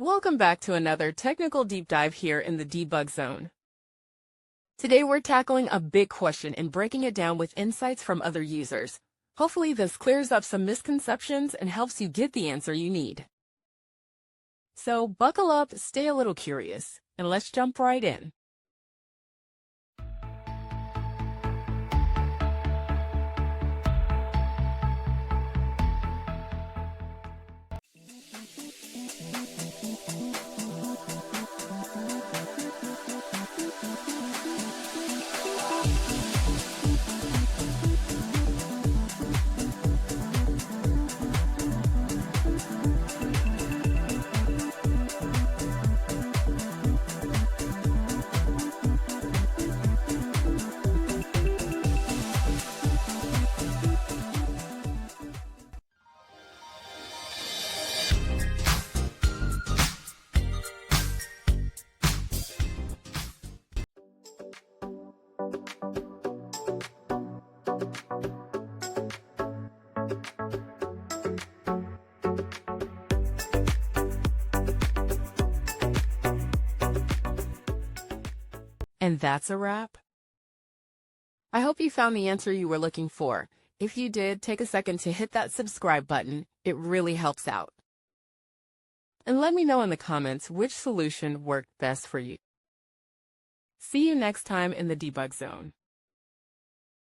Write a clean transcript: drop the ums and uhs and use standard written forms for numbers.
Welcome back to another technical deep dive here in the debug zone. Today we're tackling a big question and breaking it down with insights from other users. Hopefully this clears up some misconceptions and helps you get the answer you need. So buckle up, stay a little curious, and let's jump right in. And that's a wrap. I hope you found the answer you were looking for. If you did, take a second to hit that subscribe button. It really helps out. And let me know in the comments which solution worked best for you. See you next time in the debug zone.